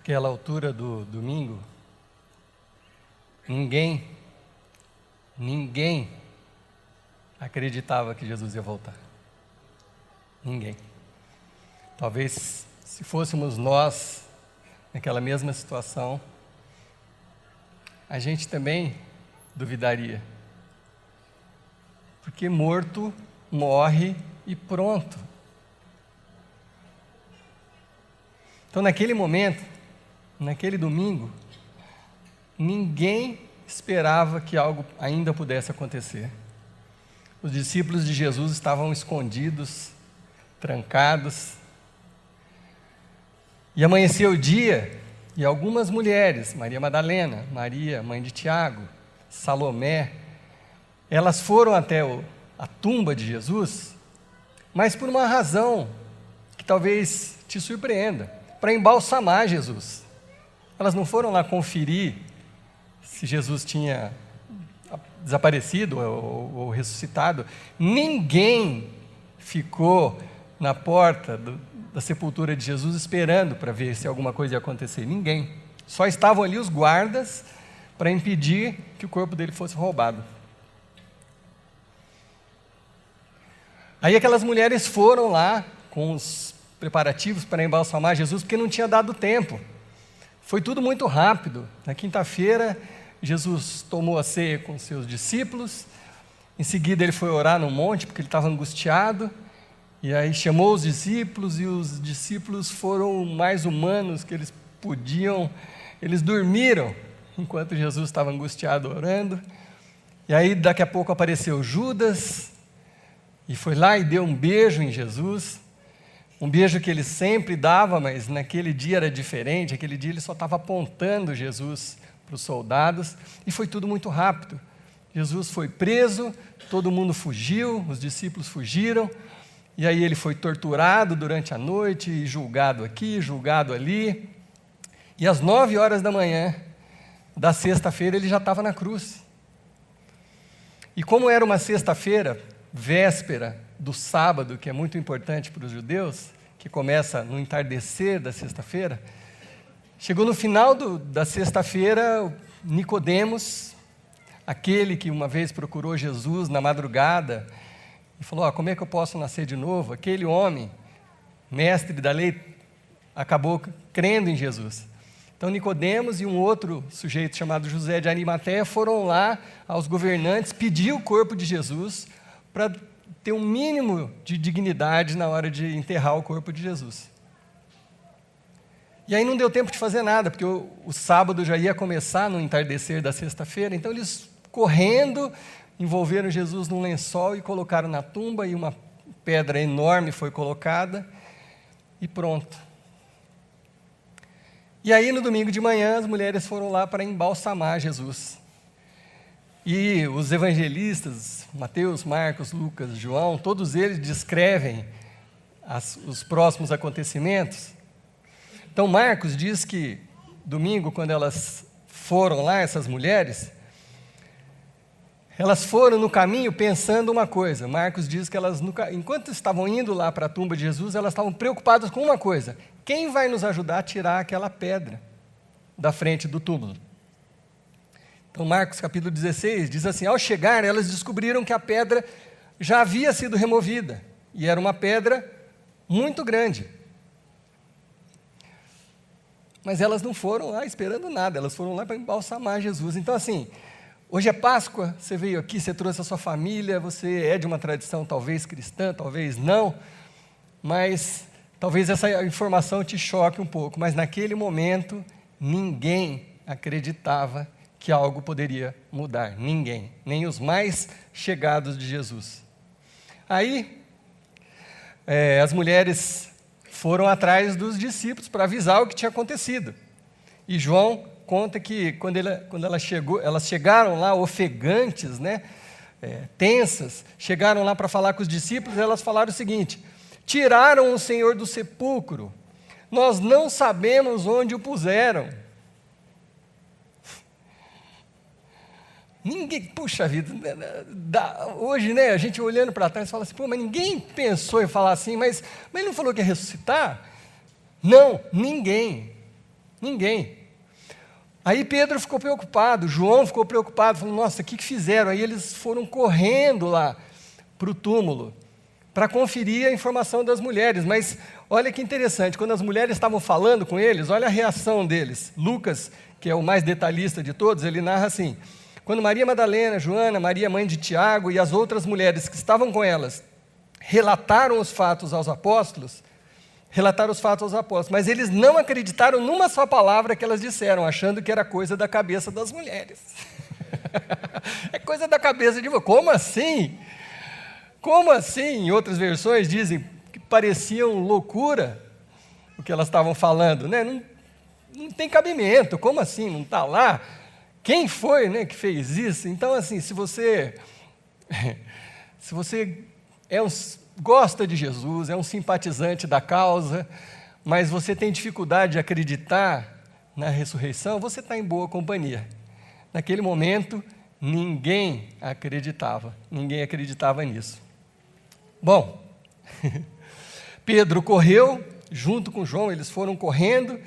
Aquela altura do domingo, ninguém acreditava que Jesus ia voltar. Ninguém. Talvez se fôssemos nós naquela mesma situação, a gente também duvidaria. Porque morto morre e pronto. Então, naquele momento, naquele domingo, ninguém esperava que algo ainda pudesse acontecer. Os discípulos de Jesus estavam escondidos, trancados. E amanheceu o dia, e algumas mulheres, Maria Madalena, Maria, mãe de Tiago, Salomé, elas foram até a tumba de Jesus, mas por uma razão que talvez te surpreenda, para embalsamar Jesus. Elas não foram lá conferir se Jesus tinha desaparecido ou ressuscitado. Ninguém ficou na porta da sepultura de Jesus esperando para ver se alguma coisa ia acontecer. Ninguém. Só estavam ali os guardas para impedir que o corpo dele fosse roubado. Aí aquelas mulheres foram lá com os preparativos para embalsamar Jesus, porque não tinha dado tempo. Foi tudo muito rápido. Na quinta-feira, Jesus tomou a ceia com seus discípulos. Em seguida, ele foi orar no monte, porque ele estava angustiado. E aí chamou os discípulos, e os discípulos foram mais humanos que eles podiam. Eles dormiram enquanto Jesus estava angustiado orando. E aí, daqui a pouco, apareceu Judas, e foi lá e deu um beijo em Jesus. Um beijo que ele sempre dava, mas naquele dia era diferente. Aquele dia ele só estava apontando Jesus para os soldados, e foi tudo muito rápido. Jesus foi preso, todo mundo fugiu, os discípulos fugiram, e aí ele foi torturado durante a noite, julgado aqui, julgado ali, e às 9 horas da manhã da sexta-feira ele já estava na cruz. E como era uma sexta-feira, véspera do sábado, que é muito importante para os judeus, que começa no entardecer da sexta-feira, chegou no final da sexta-feira, Nicodemos, aquele que uma vez procurou Jesus na madrugada, e falou, como é que eu posso nascer de novo? Aquele homem, mestre da lei, acabou crendo em Jesus. Então Nicodemos e um outro sujeito chamado José de Arimateia foram lá aos governantes pedir o corpo de Jesus para ter um mínimo de dignidade na hora de enterrar o corpo de Jesus. E aí não deu tempo de fazer nada, porque o sábado já ia começar no entardecer da sexta-feira, então eles correndo, envolveram Jesus num lençol e colocaram na tumba, e uma pedra enorme foi colocada, e pronto. E aí no domingo de manhã as mulheres foram lá para embalsamar Jesus. E os evangelistas, Mateus, Marcos, Lucas, João, todos eles descrevem os próximos acontecimentos. Então Marcos diz que domingo, quando elas foram lá, essas mulheres, elas foram no caminho pensando uma coisa. Marcos diz que elas, enquanto estavam indo lá para a tumba de Jesus, elas estavam preocupadas com uma coisa: quem vai nos ajudar a tirar aquela pedra da frente do túmulo? Então Marcos capítulo 16 diz assim, ao chegar elas descobriram que a pedra já havia sido removida, e era uma pedra muito grande. Mas elas não foram lá esperando nada, elas foram lá para embalsamar Jesus. Então assim, hoje é Páscoa, você veio aqui, você trouxe a sua família, você é de uma tradição talvez cristã, talvez não, mas talvez essa informação te choque um pouco, mas naquele momento ninguém acreditava que algo poderia mudar. Ninguém, nem os mais chegados de Jesus. Aí, as mulheres foram atrás dos discípulos para avisar o que tinha acontecido. E João conta que quando elas chegaram lá ofegantes, tensas, chegaram lá para falar com os discípulos, elas falaram o seguinte: tiraram o Senhor do sepulcro, nós não sabemos onde o puseram. Ninguém, puxa vida, hoje, a gente olhando para trás fala assim, mas ninguém pensou em falar assim, mas ele não falou que ia ressuscitar? Não, ninguém. Ninguém. Aí Pedro ficou preocupado, João ficou preocupado, falou, nossa, o que fizeram? Aí eles foram correndo lá para o túmulo, para conferir a informação das mulheres. Mas olha que interessante, quando as mulheres estavam falando com eles, olha a reação deles. Lucas, que é o mais detalhista de todos, ele narra assim, quando Maria Madalena, Joana, Maria mãe de Tiago e as outras mulheres que estavam com elas, relataram os fatos aos apóstolos, mas eles não acreditaram numa só palavra que elas disseram, achando que era coisa da cabeça das mulheres. É coisa da cabeça de vocês. Como assim? Como assim? Em outras versões dizem que pareciam loucura o que elas estavam falando, né? Não tem cabimento, como assim? Não está lá? Quem foi, né, que fez isso? Então, assim, se você gosta de Jesus, é um simpatizante da causa, mas você tem dificuldade de acreditar na ressurreição, você está em boa companhia. Naquele momento, ninguém acreditava nisso. Bom, Pedro correu junto com João, eles foram correndo,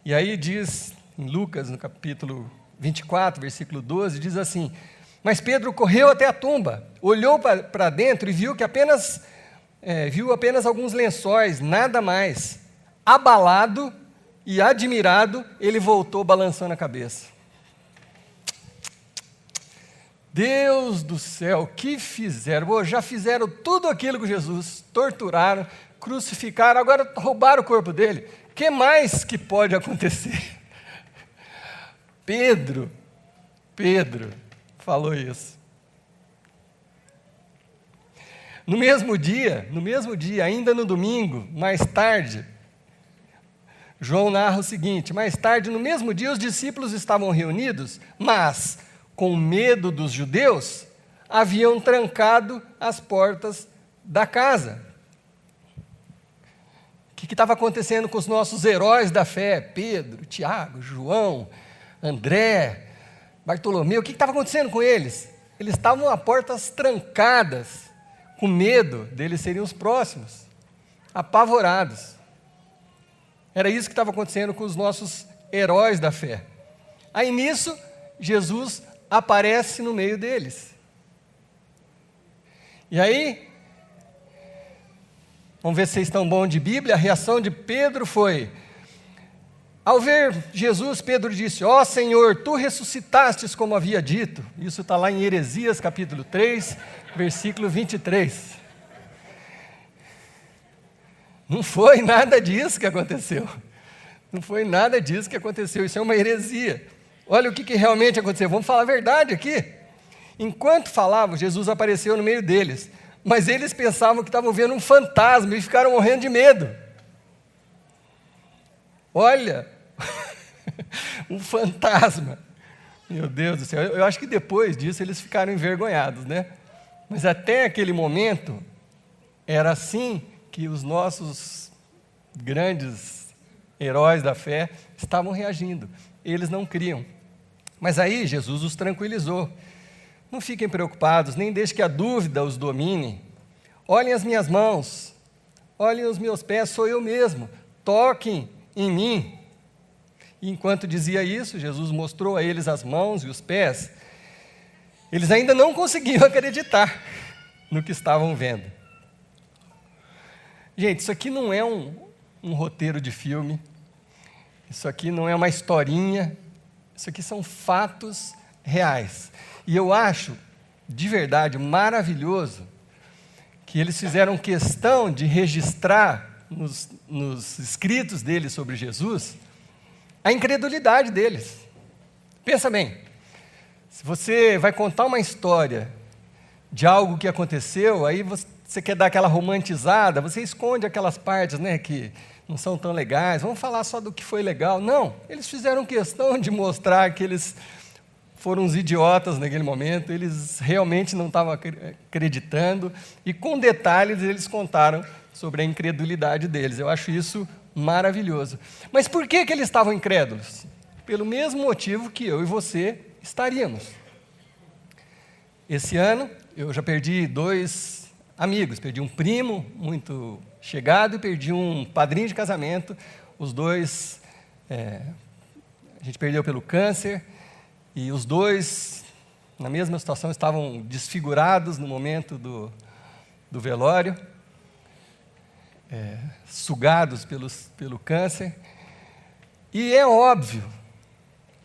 e aí diz em Lucas, no capítulo 24, versículo 12, diz assim, mas Pedro correu até a tumba, olhou para dentro e viu apenas alguns lençóis, nada mais. Abalado e admirado, ele voltou balançando a cabeça. Deus do céu, o que fizeram? Já fizeram tudo aquilo com Jesus, torturaram, crucificaram, agora roubaram o corpo dele. O que mais que pode acontecer? Pedro falou isso. No mesmo dia, ainda no domingo, mais tarde, João narra o seguinte, mais tarde, no mesmo dia, os discípulos estavam reunidos, mas, com medo dos judeus, haviam trancado as portas da casa. O que estava acontecendo com os nossos heróis da fé? Pedro, Tiago, João, André, Bartolomeu, o que estava acontecendo com eles? Eles estavam a portas trancadas, com medo deles serem os próximos, apavorados. Era isso que estava acontecendo com os nossos heróis da fé. Aí nisso, Jesus aparece no meio deles. E aí, vamos ver se vocês estão bons de Bíblia, a reação de Pedro foi, ao ver Jesus, Pedro disse, ó Senhor, tu ressuscitastes como havia dito. Isso está lá em Heresias, capítulo 3, versículo 23. Não foi nada disso que aconteceu. Isso é uma heresia. Olha o que realmente aconteceu. Vamos falar a verdade aqui. Enquanto falavam, Jesus apareceu no meio deles. Mas eles pensavam que estavam vendo um fantasma e ficaram morrendo de medo. Olha, um fantasma. Meu Deus do céu. Eu acho que depois disso eles ficaram envergonhados, né? Mas até aquele momento, era assim que os nossos grandes heróis da fé estavam reagindo. Eles não criam. Mas aí Jesus os tranquilizou. Não fiquem preocupados, nem deixe que a dúvida os domine. Olhem as minhas mãos, olhem os meus pés, sou eu mesmo. Toquem em mim. E enquanto dizia isso, Jesus mostrou a eles as mãos e os pés. Eles ainda não conseguiam acreditar no que estavam vendo. Gente, isso aqui não é um roteiro de filme, isso aqui não é uma historinha, isso aqui são fatos reais. E eu acho, de verdade, maravilhoso, que eles fizeram questão de registrar nos escritos deles sobre Jesus, a incredulidade deles. Pensa bem, se você vai contar uma história de algo que aconteceu, aí você quer dar aquela romantizada, você esconde aquelas partes, né, que não são tão legais, vamos falar só do que foi legal. Não, eles fizeram questão de mostrar que eles foram uns idiotas naquele momento, eles realmente não estavam acreditando, e com detalhes eles contaram sobre a incredulidade deles. Eu acho isso maravilhoso. Mas por que eles estavam incrédulos? Pelo mesmo motivo que eu e você estaríamos. Esse ano, eu já perdi 2 amigos, perdi um primo muito chegado e perdi um padrinho de casamento, os dois gente perdeu pelo câncer, e os dois, na mesma situação, estavam desfigurados no momento do velório, sugados pelo câncer. E é óbvio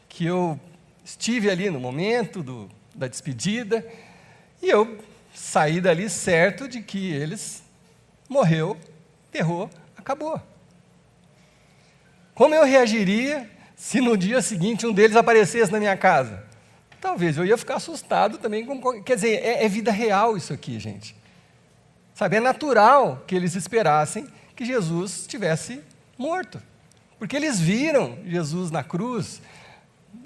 que eu estive ali no momento da despedida, e eu saí dali certo de que eles morreu, enterrou, acabou. Como eu reagiria se no dia seguinte um deles aparecesse na minha casa? Talvez eu ia ficar assustado também. Quer dizer, é vida real isso aqui, gente. Sabe, é natural que eles esperassem que Jesus estivesse morto. Porque eles viram Jesus na cruz,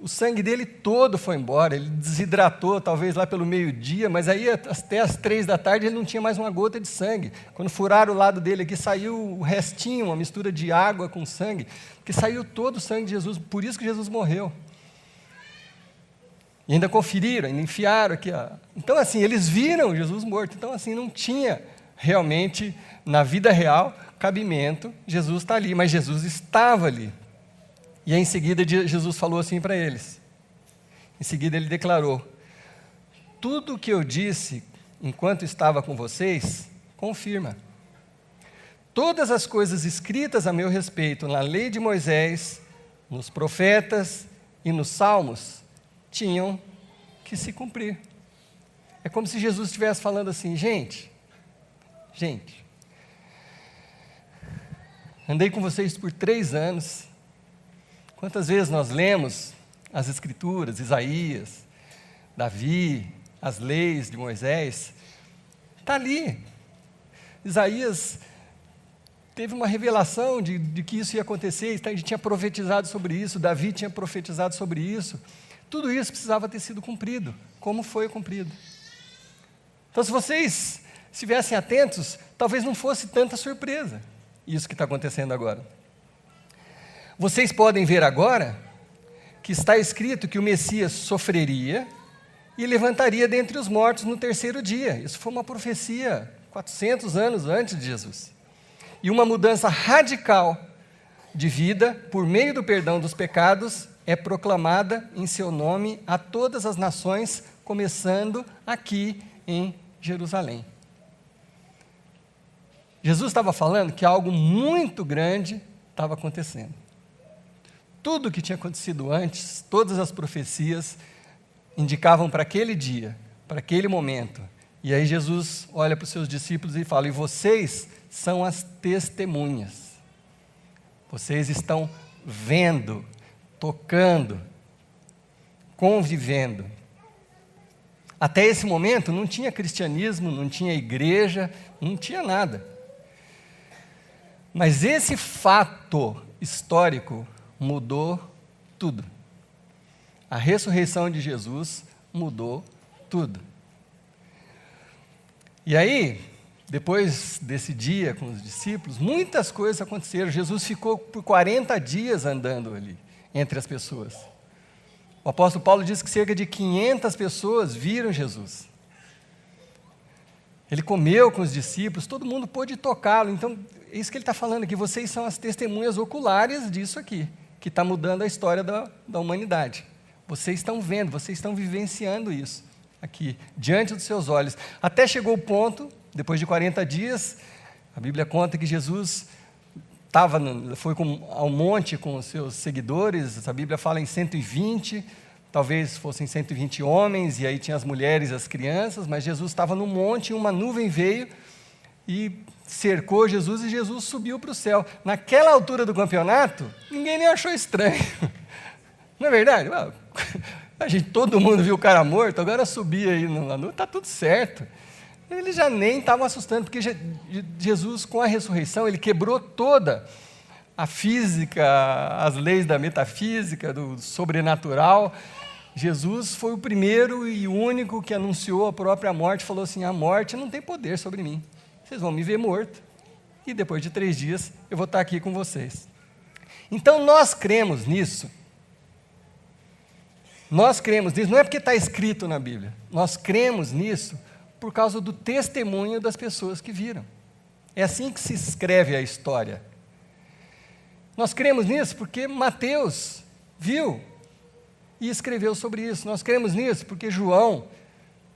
o sangue dele todo foi embora, ele desidratou talvez lá pelo meio-dia, mas aí até as 3 da tarde ele não tinha mais uma gota de sangue. Quando furaram o lado dele aqui, saiu o restinho, uma mistura de água com sangue, que saiu todo o sangue de Jesus, por isso que Jesus morreu. E ainda conferiram, ainda enfiaram aqui. Então assim, eles viram Jesus morto, então assim, não tinha realmente, na vida real, cabimento, Jesus está ali, mas Jesus estava ali. E aí, em seguida, Jesus falou assim para eles. Em seguida, ele declarou: tudo o que eu disse enquanto estava com vocês, confirma. Todas as coisas escritas a meu respeito na lei de Moisés, nos profetas e nos salmos, tinham que se cumprir. É como se Jesus estivesse falando assim: gente, andei com vocês por 3 anos, quantas vezes nós lemos as Escrituras, Isaías, Davi, as leis de Moisés? Está ali. Isaías teve uma revelação de que isso ia acontecer, ele tinha profetizado sobre isso, Davi tinha profetizado sobre isso. Tudo isso precisava ter sido cumprido, como foi cumprido. Então, se vocês estivessem atentos, talvez não fosse tanta surpresa isso que está acontecendo agora. Vocês podem ver agora que está escrito que o Messias sofreria e levantaria dentre os mortos no 3º dia. Isso foi uma profecia 400 anos antes de Jesus. E uma mudança radical de vida, por meio do perdão dos pecados, é proclamada em seu nome a todas as nações, começando aqui em Jerusalém. Jesus estava falando que algo muito grande estava acontecendo. Tudo o que tinha acontecido antes, todas as profecias, indicavam para aquele dia, para aquele momento. E aí Jesus olha para os seus discípulos e fala: e vocês são as testemunhas. Vocês estão vendo, tocando, convivendo. Até esse momento não tinha cristianismo, não tinha igreja, não tinha nada. Mas esse fato histórico mudou tudo. A ressurreição de Jesus mudou tudo. E aí, depois desse dia com os discípulos, muitas coisas aconteceram. Jesus ficou por 40 dias andando ali, entre as pessoas. O apóstolo Paulo diz que cerca de 500 pessoas viram Jesus. Ele comeu com os discípulos, todo mundo pôde tocá-lo. Então, é isso que ele está falando aqui. Vocês são as testemunhas oculares disso aqui, que está mudando a história da humanidade. Vocês estão vendo, vocês estão vivenciando isso aqui, diante dos seus olhos. Até chegou o ponto, depois de 40 dias, a Bíblia conta que Jesus foi ao monte com os seus seguidores. A Bíblia fala em 120, talvez fossem 120 homens, e aí tinha as mulheres e as crianças, mas Jesus estava no monte, e uma nuvem veio e cercou Jesus, e Jesus subiu para o céu. Naquela altura do campeonato, ninguém nem achou estranho. Não é verdade? Todo mundo viu o cara morto, agora subir aí na nuvem, está tudo certo. Eles já nem estavam assustando, porque Jesus, com a ressurreição, ele quebrou toda a física, as leis da metafísica, do sobrenatural. Jesus foi o primeiro e único que anunciou a própria morte, falou assim: a morte não tem poder sobre mim, vocês vão me ver morto, e depois de 3 dias eu vou estar aqui com vocês. Então nós cremos nisso. Nós cremos nisso, não é porque está escrito na Bíblia, nós cremos nisso por causa do testemunho das pessoas que viram. É assim que se escreve a história. Nós cremos nisso porque Mateus viu e escreveu sobre isso. Nós cremos nisso porque João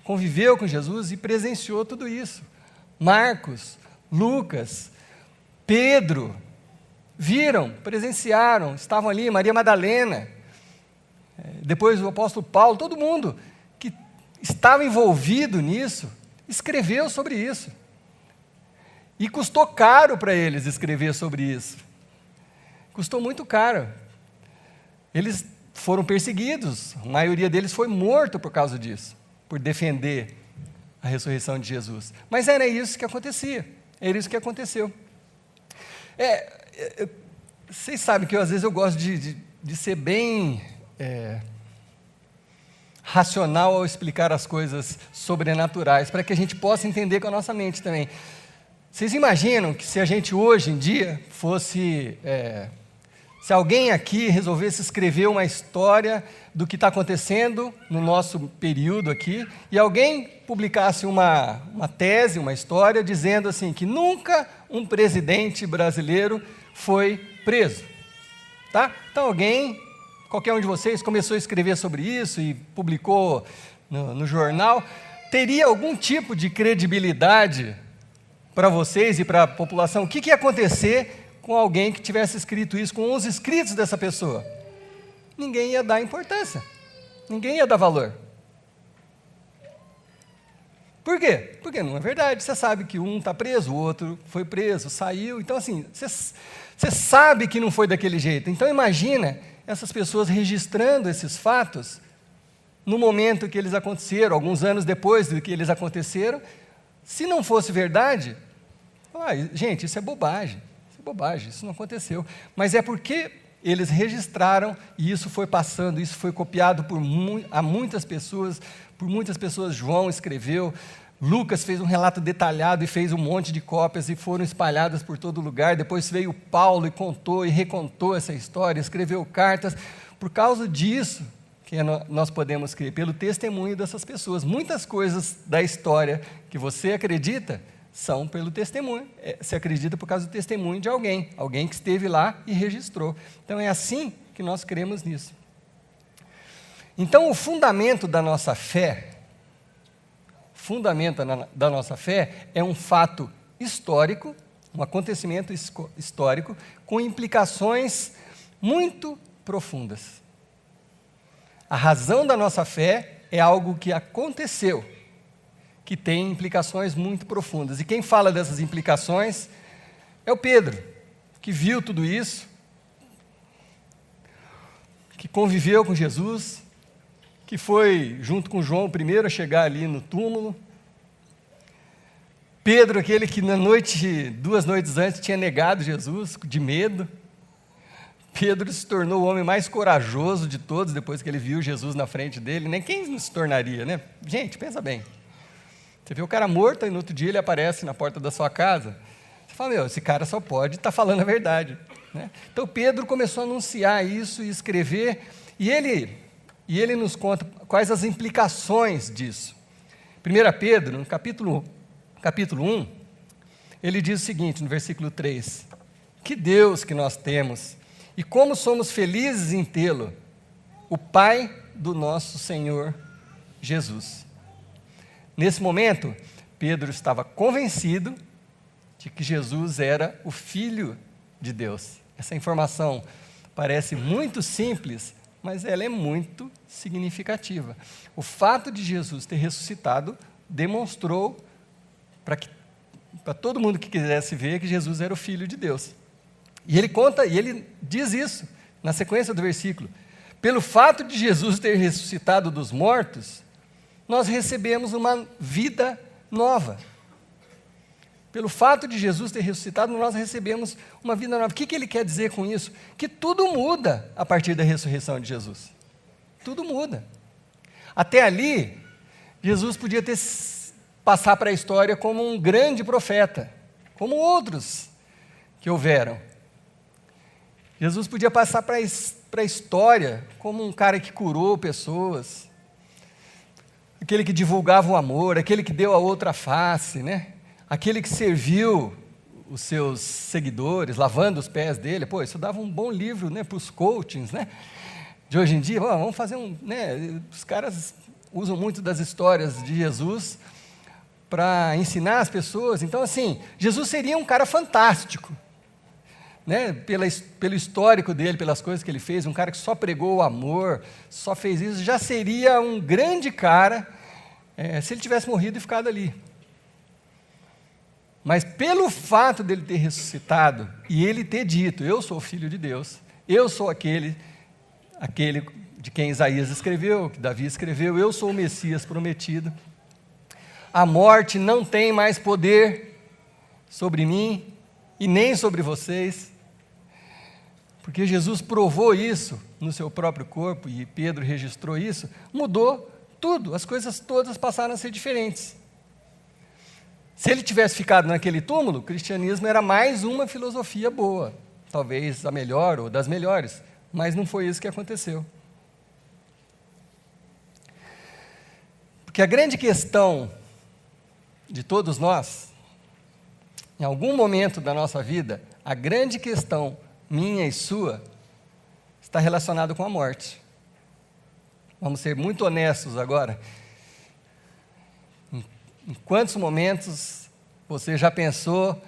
conviveu com Jesus e presenciou tudo isso. Marcos, Lucas, Pedro, viram, presenciaram, estavam ali, Maria Madalena, depois o apóstolo Paulo, todo mundo que estava envolvido nisso, escreveu sobre isso. E custou caro para eles escrever sobre isso. Custou muito caro. Eles foram perseguidos, a maioria deles foi morto por causa disso, por defender a ressurreição de Jesus. Mas era isso que acontecia, era isso que aconteceu. Vocês sabem que às vezes eu gosto de ser bem racional ao explicar as coisas sobrenaturais, para que a gente possa entender com a nossa mente também. Vocês imaginam que se a gente hoje em dia fosse... se alguém aqui resolvesse escrever uma história do que está acontecendo no nosso período aqui, e alguém publicasse uma tese, uma história, dizendo assim, que nunca um presidente brasileiro foi preso. Tá? Então qualquer um de vocês começou a escrever sobre isso e publicou no jornal, teria algum tipo de credibilidade para vocês e para a população? O que ia acontecer com alguém que tivesse escrito isso, com os escritos dessa pessoa? Ninguém ia dar importância, ninguém ia dar valor. Por quê? Porque não é verdade. Você sabe que um está preso, o outro foi preso, saiu. Então, assim, você sabe que não foi daquele jeito. Então, imagina essas pessoas registrando esses fatos no momento que eles aconteceram, alguns anos depois do que eles aconteceram. Se não fosse verdade, gente, isso é bobagem, isso não aconteceu. Mas é porque eles registraram e isso foi passando, isso foi copiado a muitas pessoas, por muitas pessoas João escreveu, Lucas fez um relato detalhado e fez um monte de cópias e foram espalhadas por todo lugar. Depois veio Paulo e contou e recontou essa história, escreveu cartas. Por causa disso, que nós podemos crer, pelo testemunho dessas pessoas. Muitas coisas da história que você acredita são pelo testemunho. Você acredita por causa do testemunho de alguém que esteve lá e registrou. Então é assim que nós cremos nisso. Então o fundamento da nossa fé é um fato histórico, um acontecimento histórico com implicações muito profundas. A razão da nossa fé é algo que aconteceu, que tem implicações muito profundas. E quem fala dessas implicações é o Pedro, que viu tudo isso, que conviveu com Jesus, que foi, junto com João, o primeiro a chegar ali no túmulo. Pedro, aquele que 2 noites antes tinha negado Jesus, de medo. Pedro se tornou o homem mais corajoso de todos, depois que ele viu Jesus na frente dele. Nem quem não se tornaria, né? Gente, pensa bem. Você vê o cara morto e no outro dia ele aparece na porta da sua casa. Você fala, esse cara só pode estar falando a verdade, né? Então Pedro começou a anunciar isso e escrever, e ele nos conta quais as implicações disso. 1 Pedro, no capítulo 1, ele diz o seguinte, no versículo 3, que Deus que nós temos, e como somos felizes em tê-lo, o Pai do nosso Senhor Jesus. Nesse momento, Pedro estava convencido de que Jesus era o Filho de Deus. Essa informação parece muito simples, mas ela é muito significativa. O fato de Jesus ter ressuscitado demonstrou para todo mundo que quisesse ver que Jesus era o Filho de Deus. E ele diz isso na sequência do versículo. Pelo fato de Jesus ter ressuscitado dos mortos, nós recebemos uma vida nova. Pelo fato de Jesus ter ressuscitado, nós recebemos uma vida nova. O que ele quer dizer com isso? Que tudo muda a partir da ressurreição de Jesus. Tudo muda. Até ali, Jesus podia passar para a história como um grande profeta, como outros que houveram. Jesus podia passar para a história como um cara que curou pessoas, aquele que divulgava o amor, aquele que deu a outra face, né? Aquele que serviu os seus seguidores, lavando os pés dele. Isso dava um bom livro, né, para os coachings, né? de hoje em dia, vamos fazer os caras usam muito das histórias de Jesus para ensinar as pessoas. Então, assim, Jesus seria um cara fantástico, né? Pelo histórico dele, pelas coisas que ele fez, um cara que só pregou o amor, só fez isso, já seria um grande cara, se ele tivesse morrido e ficado ali. Mas pelo fato dele ter ressuscitado, e ele ter dito, eu sou o Filho de Deus, eu sou aquele de quem Isaías escreveu, que Davi escreveu, eu sou o Messias prometido, a morte não tem mais poder sobre mim e nem sobre vocês, porque Jesus provou isso no seu próprio corpo e Pedro registrou isso, mudou tudo, as coisas todas passaram a ser diferentes. Se ele tivesse ficado naquele túmulo, o cristianismo era mais uma filosofia boa, talvez a melhor ou das melhores, mas não foi isso que aconteceu. Porque a grande questão de todos nós, em algum momento da nossa vida, a grande questão minha e sua, está relacionada com a morte. Vamos ser muito honestos agora. Em quantos momentos você já pensou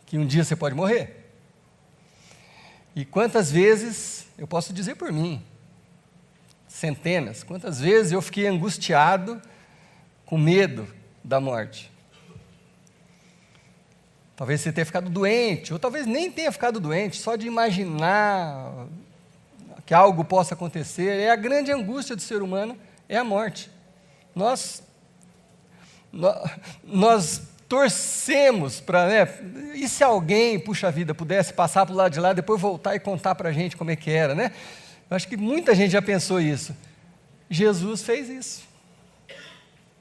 que um dia você pode morrer? E quantas vezes, eu posso dizer por mim, centenas, quantas vezes eu fiquei angustiado, com medo da morte. Talvez você tenha ficado doente, ou talvez nem tenha ficado doente, só de imaginar que algo possa acontecer. É a grande angústia do ser humano, é a morte. Nós torcemos para, e se alguém, puxa vida, pudesse passar para o lado de lá, depois voltar e contar para a gente como é que era, né? Eu acho que muita gente já pensou isso. Jesus fez isso.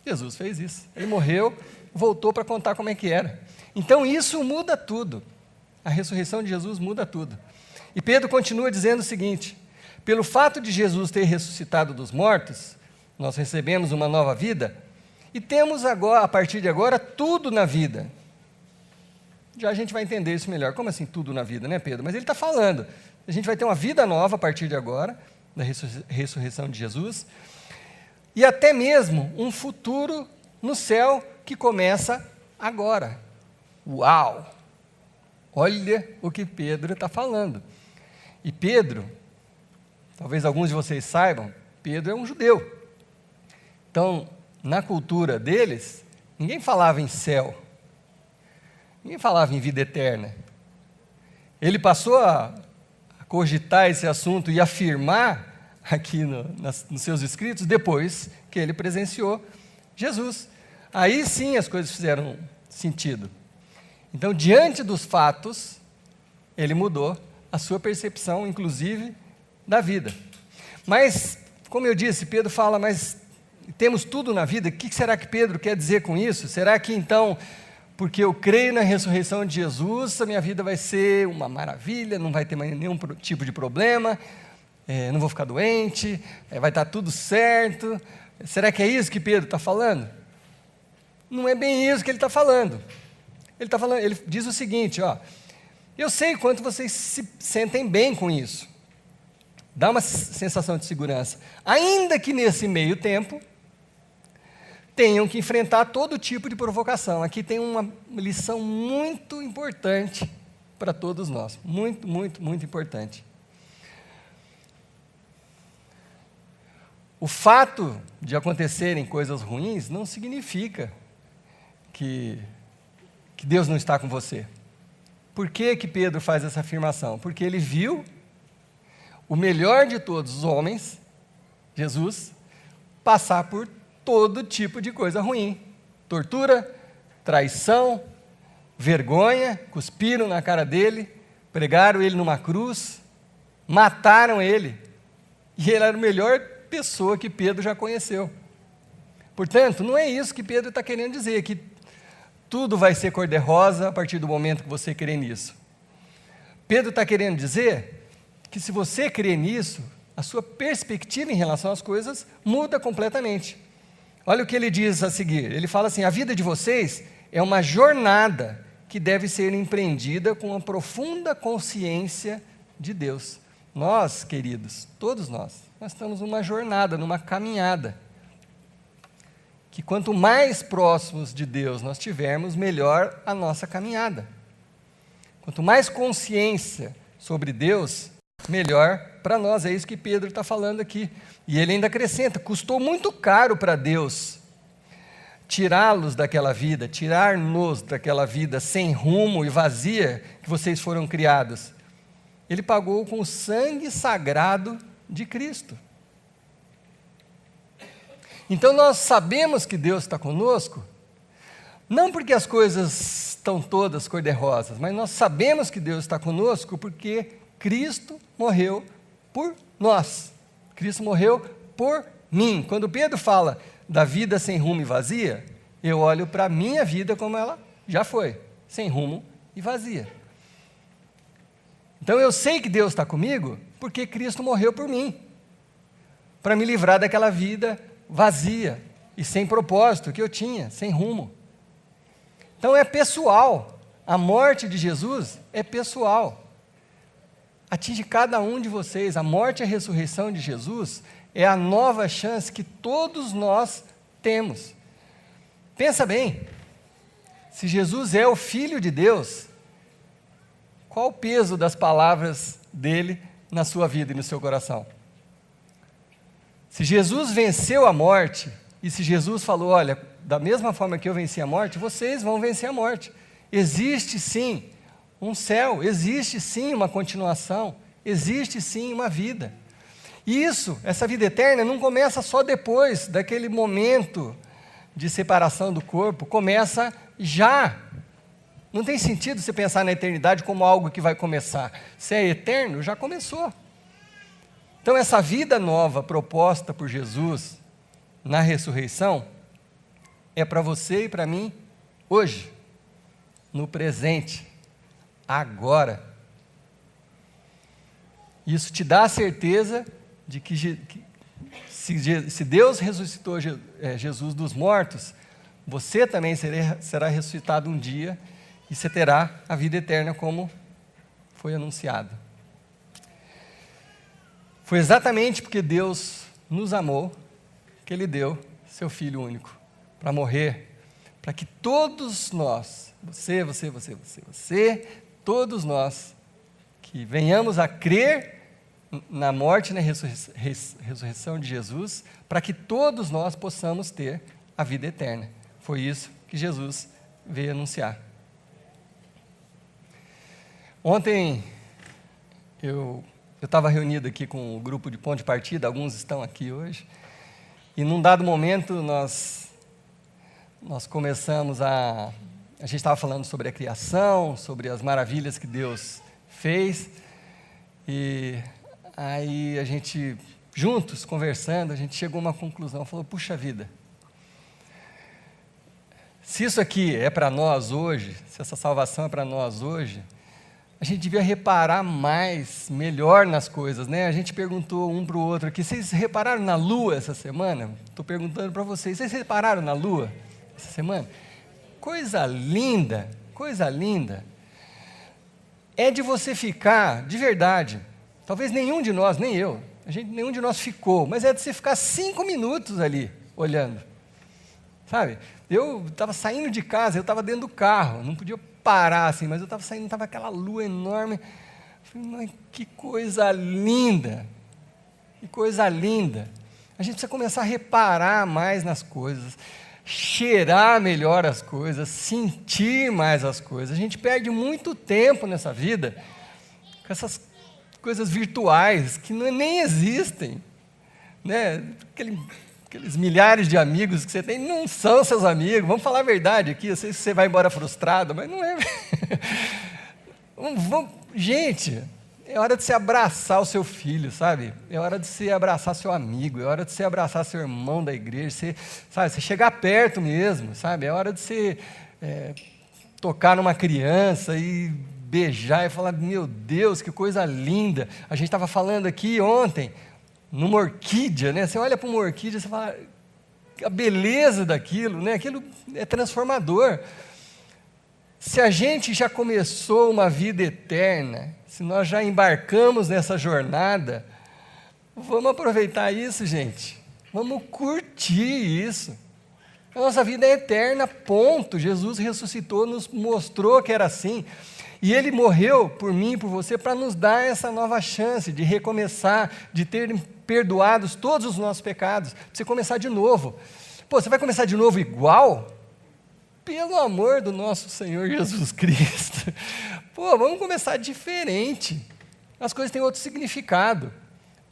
Jesus fez isso. Ele morreu, voltou para contar como é que era. Então isso muda tudo. A ressurreição de Jesus muda tudo. E Pedro continua dizendo o seguinte: pelo fato de Jesus ter ressuscitado dos mortos, nós recebemos uma nova vida e temos agora, a partir de agora, tudo na vida. Já a gente vai entender isso melhor. Como assim tudo na vida, né, Pedro? Mas ele está falando, a gente vai ter uma vida nova a partir de agora, da ressurreição de Jesus, e até mesmo um futuro no céu que começa agora. Uau! Olha o que Pedro está falando. E Pedro, talvez alguns de vocês saibam, Pedro é um judeu. Então, na cultura deles, ninguém falava em céu, ninguém falava em vida eterna. Ele passou a cogitar esse assunto e afirmar aqui nos seus escritos depois que ele presenciou Jesus. Aí sim as coisas fizeram sentido. Então, diante dos fatos, ele mudou a sua percepção, inclusive, da vida. Mas, como eu disse, Pedro fala, mas temos tudo na vida. O que será que Pedro quer dizer com isso? Será que então, porque eu creio na ressurreição de Jesus, a minha vida vai ser uma maravilha, não vai ter mais nenhum tipo de problema, não vou ficar doente, vai estar tudo certo? Será que é isso que Pedro está falando? Não é bem isso que ele está falando. Ele diz o seguinte, eu sei quanto vocês se sentem bem com isso. Dá uma sensação de segurança. Ainda que nesse meio tempo, tenham que enfrentar todo tipo de provocação. Aqui tem uma lição muito importante para todos nós. Muito, muito, muito importante. O fato de acontecerem coisas ruins não significa que Deus não está com você. Por que Pedro faz essa afirmação? Porque ele viu o melhor de todos os homens, Jesus, passar por todo tipo de coisa ruim. Tortura, traição, vergonha, cuspiram na cara dele, pregaram ele numa cruz, mataram ele. E ele era a melhor pessoa que Pedro já conheceu. Portanto, não é isso que Pedro está querendo dizer, que tudo vai ser cor-de-rosa a partir do momento que você crê nisso. Pedro está querendo dizer que se você crê nisso, a sua perspectiva em relação às coisas muda completamente. Olha o que ele diz a seguir. Ele fala assim: a vida de vocês é uma jornada que deve ser empreendida com uma profunda consciência de Deus. Nós, queridos, todos nós estamos numa jornada, numa caminhada, que quanto mais próximos de Deus nós tivermos, melhor a nossa caminhada. Quanto mais consciência sobre Deus, melhor para nós. É isso que Pedro está falando aqui. E ele ainda acrescenta: custou muito caro para Deus tirá-los daquela vida, tirar-nos daquela vida sem rumo e vazia que vocês foram criados. Ele pagou com o sangue sagrado de Cristo. Então nós sabemos que Deus está conosco, não porque as coisas estão todas cor-de-rosas, mas nós sabemos que Deus está conosco porque Cristo morreu por nós. Cristo morreu por mim. Quando Pedro fala da vida sem rumo e vazia, eu olho para a minha vida como ela já foi, sem rumo e vazia. Então eu sei que Deus está comigo porque Cristo morreu por mim, para me livrar daquela vida vazia e sem propósito que eu tinha, sem rumo. Então é pessoal, a morte de Jesus é pessoal, atinge cada um de vocês. A morte e a ressurreição de Jesus é a nova chance que todos nós temos. Pensa bem, se Jesus é o Filho de Deus, qual o peso das palavras dele na sua vida e no seu coração? Se Jesus venceu a morte, e se Jesus falou: olha, da mesma forma que eu venci a morte, vocês vão vencer a morte. Existe sim um céu, existe sim uma continuação, existe sim uma vida. E isso, essa vida eterna, não começa só depois daquele momento de separação do corpo, começa já. Não tem sentido você pensar na eternidade como algo que vai começar. Se é eterno, já começou. Então essa vida nova proposta por Jesus na ressurreição é para você e para mim hoje, no presente, agora. Isso te dá a certeza de que se Deus ressuscitou Jesus dos mortos, você também será ressuscitado um dia e você terá a vida eterna como foi anunciado. Foi exatamente porque Deus nos amou que Ele deu seu Filho único para morrer, para que todos nós, você, todos nós, que venhamos a crer na morte e na ressurreição de Jesus, para que todos nós possamos ter a vida eterna. Foi isso que Jesus veio anunciar. Ontem eu estava reunido aqui com o grupo de ponto de partida, alguns estão aqui hoje, e num dado momento nós começamos a gente estava falando sobre a criação, sobre as maravilhas que Deus fez, e aí a gente, juntos, conversando, a gente chegou a uma conclusão, falou: puxa vida, se isso aqui é para nós hoje, se essa salvação é para nós hoje, a gente devia reparar melhor nas coisas, né? A gente perguntou um para o outro aqui: vocês repararam na lua essa semana? Estou perguntando para vocês repararam na lua essa semana? Coisa linda, coisa linda. É de você ficar, de verdade, talvez nenhum de nós, nem eu, nenhum de nós ficou, mas é de você ficar 5 minutos ali, olhando. Sabe? Eu estava saindo de casa, eu estava dentro do carro, não podia parar assim, mas eu estava saindo, estava aquela lua enorme. Falei: mas que coisa linda, que coisa linda. A gente precisa começar a reparar mais nas coisas, cheirar melhor as coisas, sentir mais as coisas. A gente perde muito tempo nessa vida com essas coisas virtuais que nem existem, né? Aqueles milhares de amigos que você tem não são seus amigos. Vamos falar a verdade aqui. Eu sei que você vai embora frustrado, mas não é. Gente, é hora de você abraçar o seu filho, sabe? É hora de você abraçar seu amigo, é hora de você abraçar seu irmão da igreja, você chegar perto mesmo, sabe? É hora de você tocar numa criança e beijar e falar: meu Deus, que coisa linda. A gente estava falando aqui ontem, numa orquídea, né? Você olha para uma orquídea e você fala: a beleza daquilo, né? Aquilo é transformador. Se a gente já começou uma vida eterna, se nós já embarcamos nessa jornada, vamos aproveitar isso, gente. Vamos curtir isso. A nossa vida é eterna, ponto. Jesus ressuscitou, nos mostrou que era assim. E Ele morreu por mim e por você para nos dar essa nova chance de recomeçar, de ter perdoados todos os nossos pecados, de você começar de novo. Pô, você vai começar de novo igual? Pelo amor do nosso Senhor Jesus Cristo. Pô, vamos começar diferente. As coisas têm outro significado.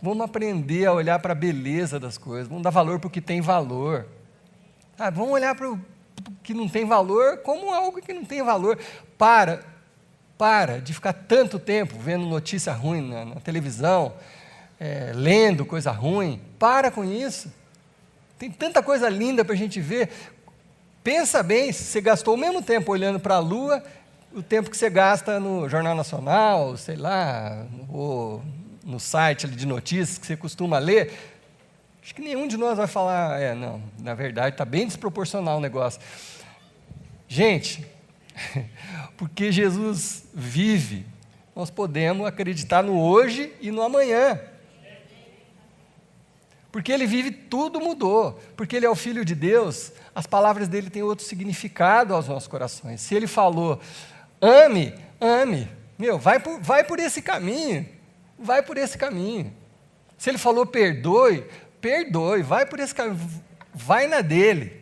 Vamos aprender a olhar para a beleza das coisas. Vamos dar valor para o que tem valor. Vamos olhar para o que não tem valor como algo que não tem valor. Para de ficar tanto tempo vendo notícia ruim na televisão, lendo coisa ruim. Para com isso. Tem tanta coisa linda para a gente ver. Pensa bem, se você gastou o mesmo tempo olhando para a Lua, o tempo que você gasta no Jornal Nacional, sei lá, ou no site de notícias que você costuma ler, acho que nenhum de nós vai falar, não, na verdade está bem desproporcional o negócio. Gente, porque Jesus vive, nós podemos acreditar no hoje e no amanhã. Porque Ele vive, tudo mudou. Porque Ele é o Filho de Deus, as palavras dEle têm outro significado aos nossos corações. Se Ele falou, ame, vai por esse caminho. Vai por esse caminho. Se Ele falou, perdoe, vai por esse caminho. Vai na dEle.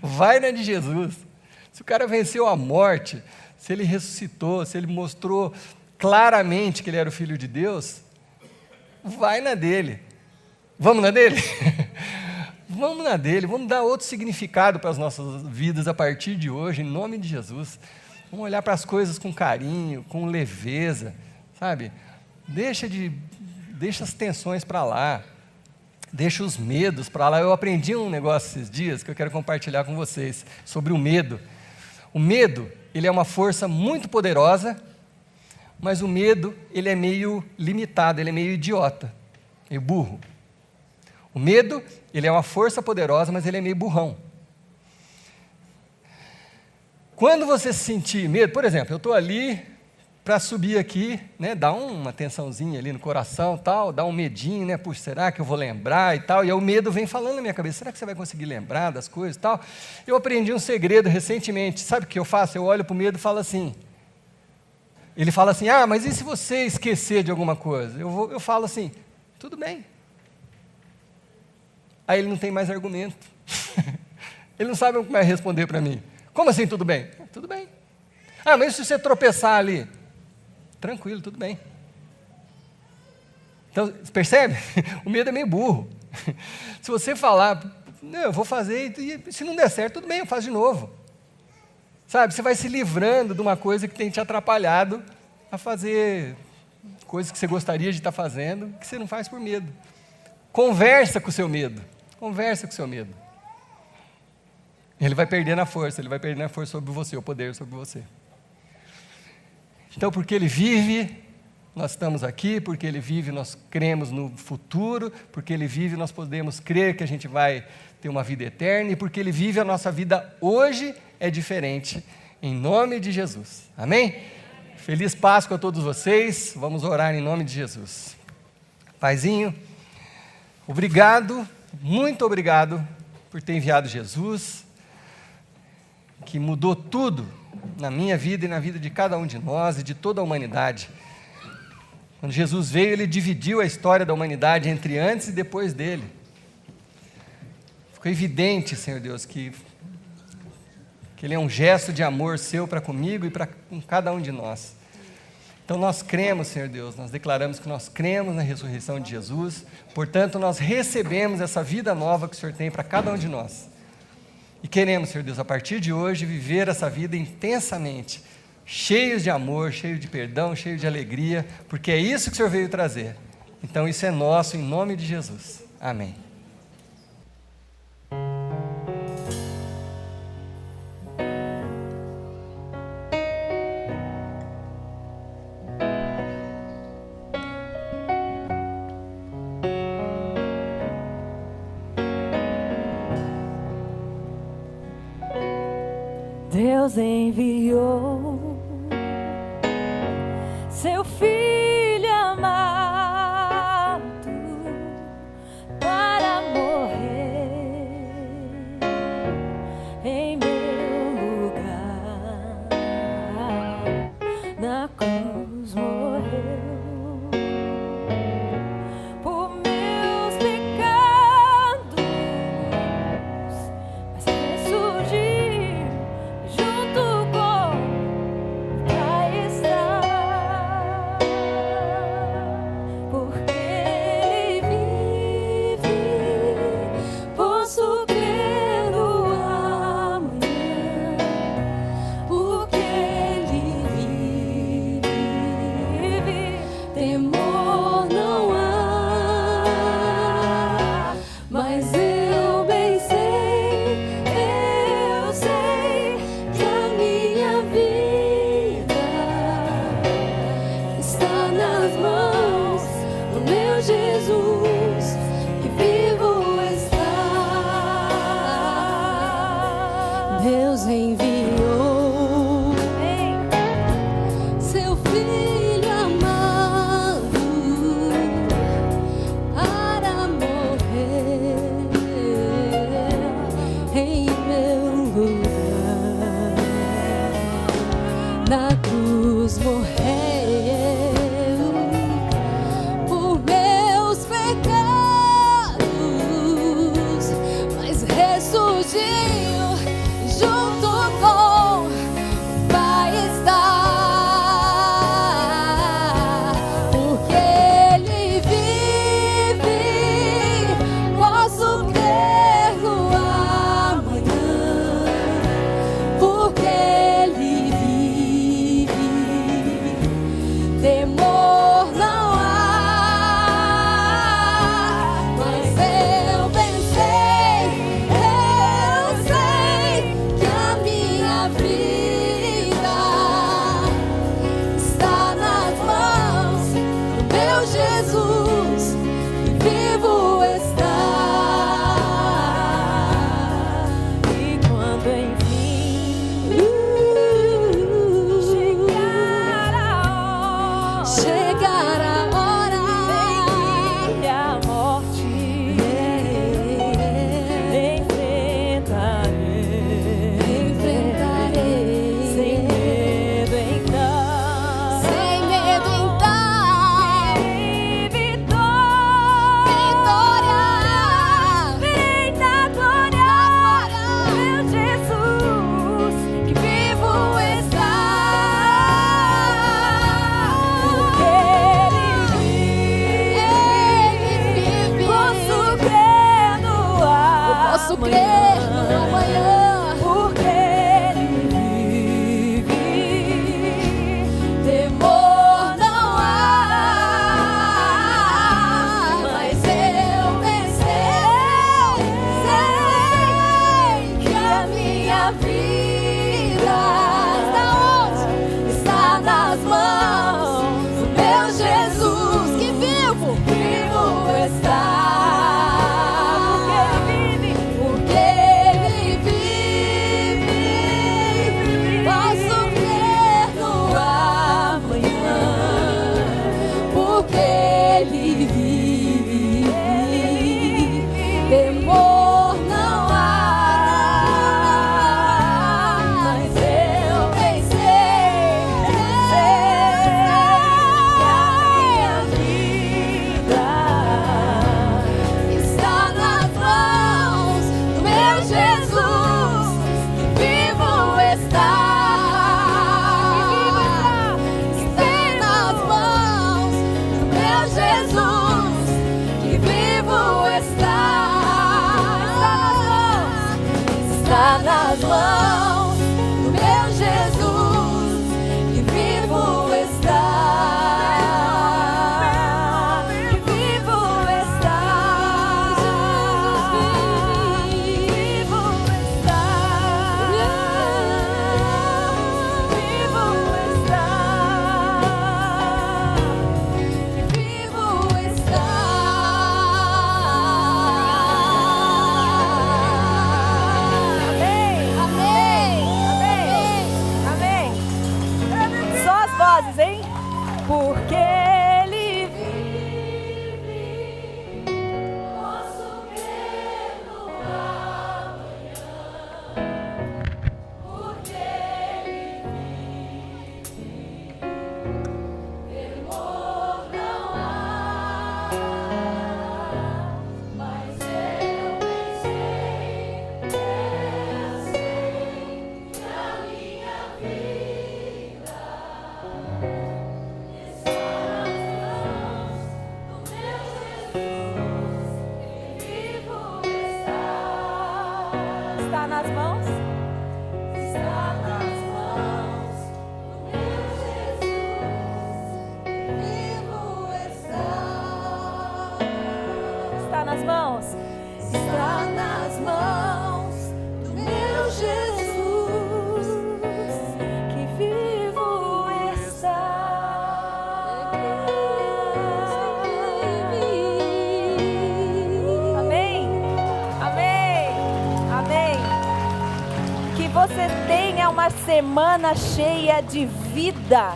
Vai na de Jesus. Se o cara venceu a morte, se Ele ressuscitou, se Ele mostrou claramente que Ele era o Filho de Deus, vai na dEle. Vamos na dele? Vamos na dele, vamos dar outro significado para as nossas vidas a partir de hoje, em nome de Jesus. Vamos olhar para as coisas com carinho, com leveza, sabe? Deixa as tensões para lá, deixa os medos para lá. Eu aprendi um negócio esses dias que eu quero compartilhar com vocês, sobre o medo. O medo, ele é uma força muito poderosa, mas o medo, ele é meio limitado, ele é meio idiota, meio burro. O medo, ele é uma força poderosa, mas ele é meio burrão. Quando você sentir medo, por exemplo, eu estou ali para subir aqui, né, dá uma tensãozinha ali no coração, tal, dá um medinho, né, puxa, será que eu vou lembrar e tal, e aí o medo vem falando na minha cabeça, será que você vai conseguir lembrar das coisas e tal? Eu aprendi um segredo recentemente, sabe o que eu faço? Eu olho para o medo e falo assim, ele fala assim, mas e se você esquecer de alguma coisa? Eu falo assim, tudo bem. Aí ele não tem mais argumento. Ele não sabe como vai responder para mim. Como assim tudo bem? Tudo bem. Mas se você tropeçar ali? Tranquilo, tudo bem. Então, percebe? O medo é meio burro. Se você falar, não, eu vou fazer, e se não der certo, tudo bem, eu faço de novo. Sabe, você vai se livrando de uma coisa que tem te atrapalhado a fazer coisas que você gostaria de estar fazendo, que você não faz por medo. Conversa com o seu medo. Conversa com o seu medo. Ele vai perdendo a força sobre você, o poder sobre você. Então, porque Ele vive, nós estamos aqui, porque Ele vive, nós cremos no futuro, porque Ele vive, nós podemos crer que a gente vai ter uma vida eterna, e porque Ele vive, a nossa vida hoje é diferente, em nome de Jesus. Amém? Feliz Páscoa a todos vocês, vamos orar em nome de Jesus. Paizinho, obrigado, muito obrigado por ter enviado Jesus, que mudou tudo na minha vida e na vida de cada um de nós e de toda a humanidade. Quando Jesus veio, Ele dividiu a história da humanidade entre antes e depois dEle. Ficou evidente, Senhor Deus, que Ele é um gesto de amor seu para comigo e para com cada um de nós. Então nós cremos, Senhor Deus, nós declaramos que nós cremos na ressurreição de Jesus, portanto nós recebemos essa vida nova que o Senhor tem para cada um de nós. E queremos, Senhor Deus, a partir de hoje, viver essa vida intensamente, cheios de amor, cheios de perdão, cheios de alegria, porque é isso que o Senhor veio trazer. Então isso é nosso, em nome de Jesus. Amém. Deus enviou seu Filho amado para morrer em meu lugar. Na cruz morreu por meus pecados, mas ressurgiu junto com o Pai está, porque Ele vive, posso crer no amanhã, porque Ele vive, temor não há, mas eu bem sei, eu sei que a minha vida está nas mãos do meu Jesus, que vivo está. Deus enviou seu Filho amado para morrer em meu lugar. Na cruz morreu por meus pecados, nas mãos? Está nas mãos do meu Jesus, que vivo está. Amém? Amém? Amém? Que você tenha uma semana cheia de vida,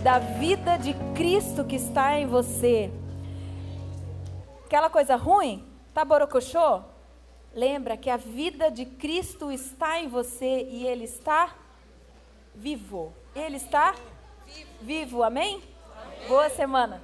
da vida de Cristo que está em você. Aquela coisa ruim, tá borocochô? Lembra que a vida de Cristo está em você e Ele está vivo. Ele está vivo, amém? Boa semana.